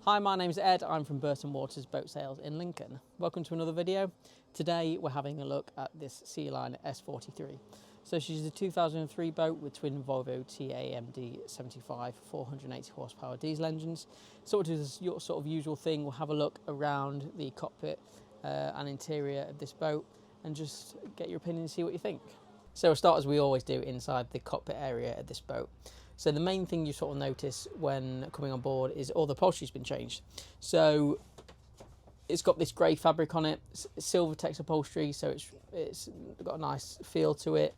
Hi, my name's Ed. I'm from Burton Boat Sales in Lincoln. Welcome to another video. Today we're having a look at this Sealine S43. So she's a 2003 boat with twin Volvo TAMD 75 480 horsepower diesel engines. Sort of is your sort of usual thing. We'll have a look around the cockpit and interior of this boat and just get your opinion and see what you think. So we'll start as we always do inside the cockpit area of this boat. So the main thing you sort of notice when coming on board is all the upholstery's been changed. So it's got this grey fabric on it, silver text upholstery, so it's got a nice feel to it.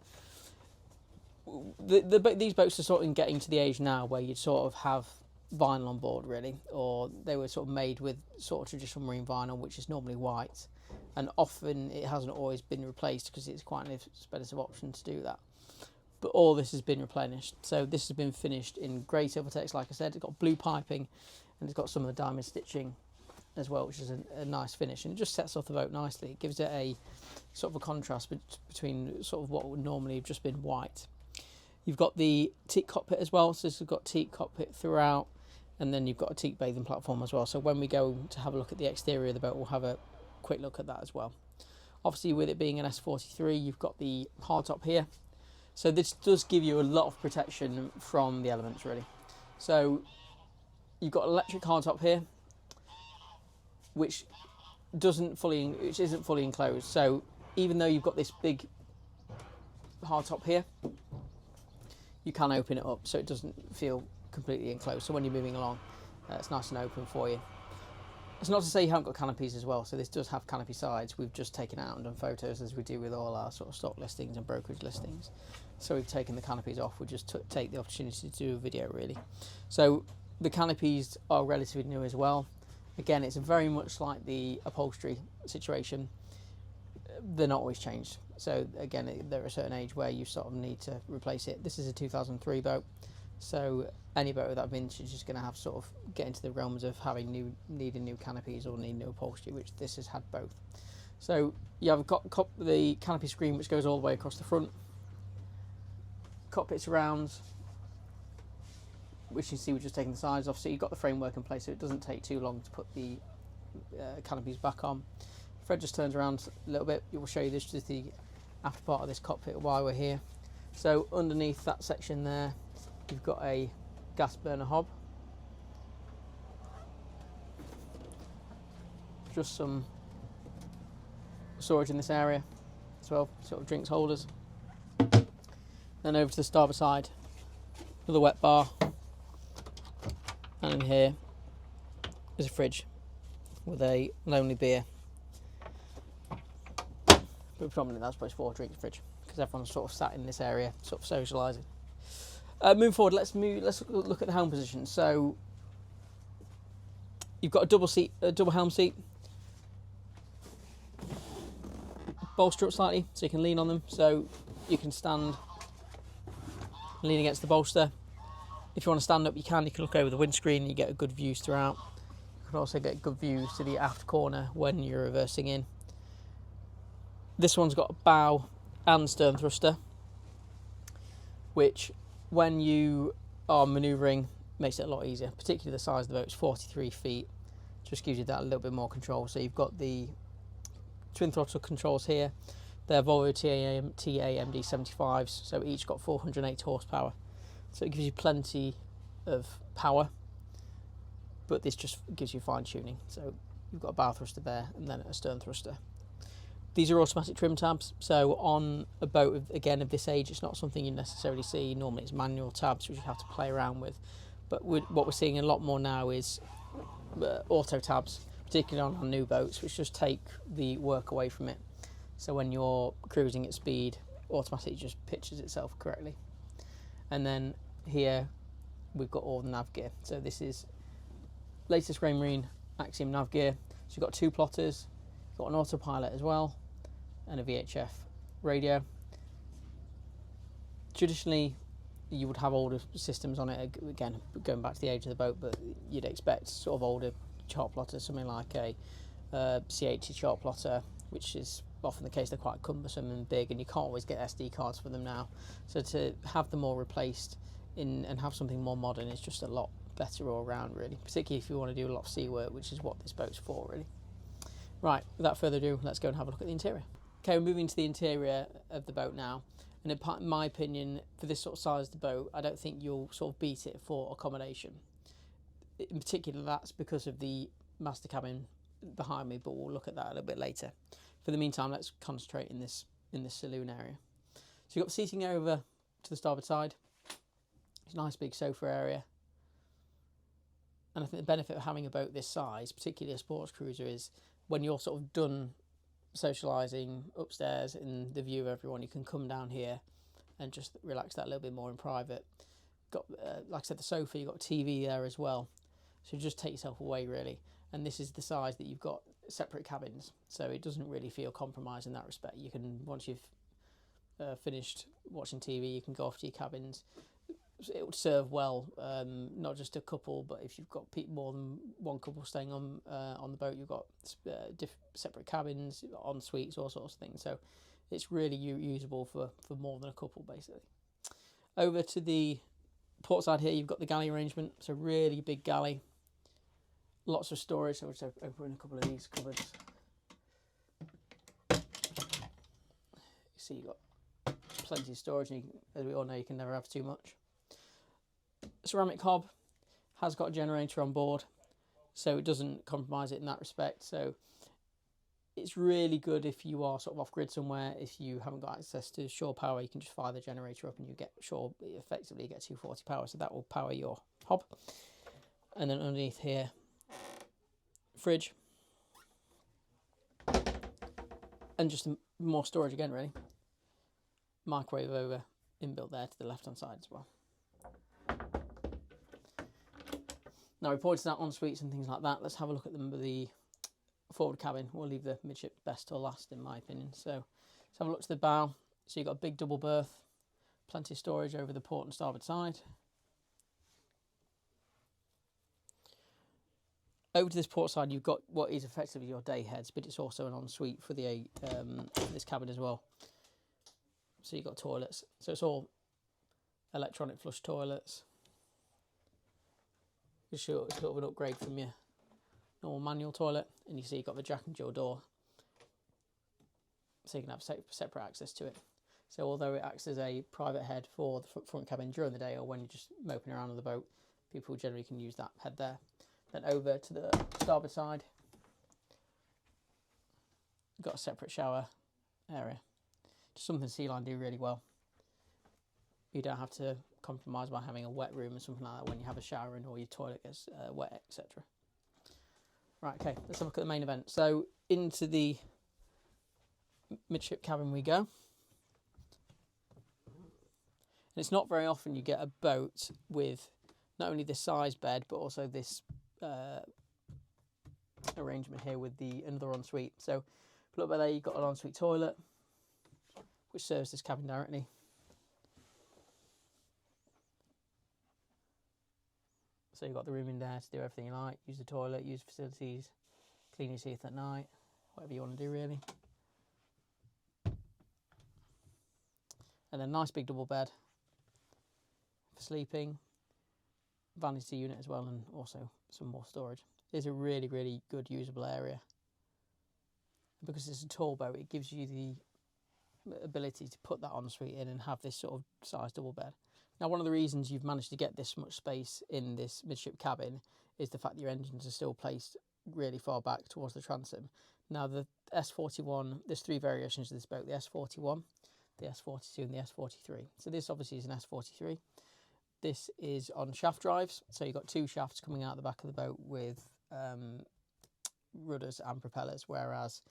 These boats are sort of getting to the age now where you'd sort of have vinyl on board really, or they were sort of made with sort of traditional marine vinyl, which is normally white, and often it hasn't always been replaced because it's quite an expensive option to do that. But all this has been replenished. So this has been finished in grey silver text, like I said. It's got blue piping and it's got some of the diamond stitching as well, which is a nice finish, and it just sets off the boat nicely. It gives it a sort of a contrast between sort of what would normally have just been white. You've got the Teak cockpit as well, so this has got Teak cockpit throughout, and then you've got a Teak bathing platform as well. So when we go to have a look at the exterior of the boat, we'll have a quick look at that as well. Obviously, with it being an S43, you've got the hardtop here. So this does give you a lot of protection from the elements really. So you've got electric hardtop here, which isn't fully enclosed. So even though you've got this big hardtop here, you can open it up so it doesn't feel completely enclosed. So when you're moving along, it's nice and open for you. It's not to say you haven't got canopies as well. So this does have canopy sides. We've just taken out and done photos as we do with all our sort of stock listings and brokerage listings. So we've taken the canopies off. We just take the opportunity to do a video really. So the canopies are relatively new as well. Again, it's very much like the upholstery situation. They're not always changed. So again, they're at a certain age where you sort of need to replace it. This is a 2003 boat. So any boat of that vintage is going to have sort of get into the realms of needing new canopies or needing new upholstery, which this has had both. So you have got the canopy screen which goes all the way across the front, cockpit surrounds, which you see we're just taking the sides off. So you've got the framework in place, so it doesn't take too long to put the canopies back on. Fred just turns around a little bit. We'll show you this is the after part of this cockpit while we're here. So underneath that section there, you've got a gas burner hob, just some storage in this area as well, sort of drinks holders. Then over to the starboard side, another wet bar, and in here is a fridge with a lonely beer. But predominantly that's probably for a drinks fridge because everyone's sort of sat in this area, sort of socialising. Moving forward, let's look at the helm position. So you've got a double helm seat, bolster up slightly so you can lean on them. So you can stand, lean against the bolster. If you want to stand up, you can look over the windscreen and you get a good views throughout. You can also get good views to the aft corner when you're reversing in. This one's got a bow and stern thruster, which when you are manoeuvring makes it a lot easier, particularly the size of the boat. It's 43 feet, just gives you that a little bit more control. So you've got the twin throttle controls here. They're Volvo TAMD 75s, so each got 480 horsepower. So it gives you plenty of power, but this just gives you fine tuning. So you've got a bow thruster there and then a stern thruster. These are automatic trim tabs, so on a boat again of this age, it's not something you necessarily see. Normally it's manual tabs which you have to play around with, but what we're seeing a lot more now is auto tabs, particularly on new boats, which just take the work away from it. So when you're cruising at speed, automatically just pitches itself correctly. And then here we've got all the nav gear. So this is latest Raymarine Axiom nav gear. So you've got two plotters, you've got an autopilot as well, and a VHF radio. Traditionally, you would have older systems on it, again, going back to the age of the boat, but you'd expect sort of older chart plotters, something like a C80 chart plotter, which is often the case. They're quite cumbersome and big, and you can't always get SD cards for them now. So to have them all replaced and have something more modern is just a lot better all around really, particularly if you want to do a lot of sea work, which is what this boat's for really. Right, without further ado, let's go and have a look at the interior. Okay, we're moving to the interior of the boat now, and in my opinion, for this sort of size of the boat, I don't think you'll sort of beat it for accommodation. In particular, that's because of the master cabin behind me, but we'll look at that a little bit later. For the meantime, let's concentrate in this saloon area. So you've got the seating over to the starboard side. It's a nice big sofa area. And I think the benefit of having a boat this size, particularly a sports cruiser, is when you're sort of done socialising upstairs in the view of everyone, you can come down here and just relax that a little bit more in private. Got, like I said, the sofa, you've got a TV there as well. So just take yourself away really. And this is the size that you've got separate cabins. So it doesn't really feel compromised in that respect. You can, once you've finished watching TV, you can go off to your cabins. It would serve well, not just a couple, but if you've got more than one couple staying on the boat, you've got separate cabins, en suites, all sorts of things. So it's really usable for more than a couple, basically. Over to the port side here, you've got the galley arrangement. It's a really big galley, lots of storage. So we'll just open a couple of these cupboards. You see, you've got plenty of storage, and as we all know, you can never have too much. Ceramic hob has got a generator on board, so it doesn't compromise it in that respect. So it's really good if you are sort of off grid somewhere. If you haven't got access to shore power, you can just fire the generator up and you get shore, effectively you get 240 power, so that will power your hob. And then underneath here, fridge, and just more storage again really. Microwave over inbuilt there to the left hand side as well. Now, we pointed out en suites and things like that. Let's have a look at the forward cabin. We'll leave the midship best till last, in my opinion. So let's have a look to the bow. So you've got a big double berth, plenty of storage over the port and starboard side. Over to this port side, you've got what is effectively your day heads, but it's also an ensuite for this cabin as well. So you've got toilets. So it's all electronic flush toilets. Just sort of an upgrade from your normal manual toilet, and you see you've got the Jack and Jill door, so you can have separate access to it. So although it acts as a private head for the front cabin during the day, or when you're just moping around on the boat, people generally can use that head there. Then over to the starboard side, you've got a separate shower area. Just something Sealine do really well. You don't have to compromise by having a wet room or something like that when you have a shower in or your toilet gets wet, etc. Right, okay, let's have a look at the main event. So into the midship cabin we go. And it's not very often you get a boat with not only this size bed, but also this arrangement here with another ensuite. So look by there, you've got an ensuite toilet, which serves this cabin directly. So you've got the room in there to do everything you like, use the toilet, use facilities, clean your teeth at night, whatever you want to do really. And then a nice big double bed for sleeping, vanity unit as well, and also some more storage. It's a really, really good usable area. Because it's a tall boat, it gives you the ability to put that ensuite in and have this sort of size double bed. Now, one of the reasons you've managed to get this much space in this midship cabin is the fact that your engines are still placed really far back towards the transom. Now, the S41, there's three variations of this boat, the S41, the S42 and the S43. So this obviously is an S43. This is on shaft drives, so you've got two shafts coming out the back of the boat with rudders and propellers, whereas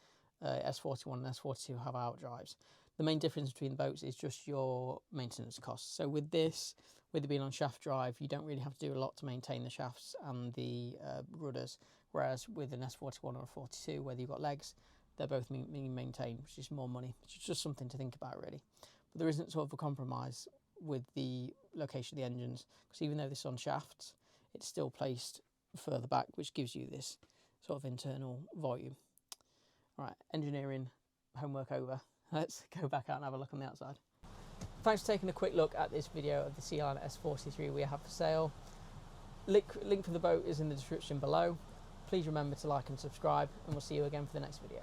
S41 and S42 have out drives. The main difference between the boats is just your maintenance costs. So with this, with it being on shaft drive, you don't really have to do a lot to maintain the shafts and the rudders, whereas with an S41 or a 42, whether you've got legs, they're both being maintained, which is more money. It's just something to think about really. But there isn't sort of a compromise with the location of the engines, because even though this is on shafts, it's still placed further back, which gives you this sort of internal volume. All right, engineering homework over. Let's go back out and have a look on the outside. Thanks for taking a quick look at this video of the Sealine S43 we have for sale. link for the boat is in the description below. Please remember to like and subscribe, and we'll see you again for the next video.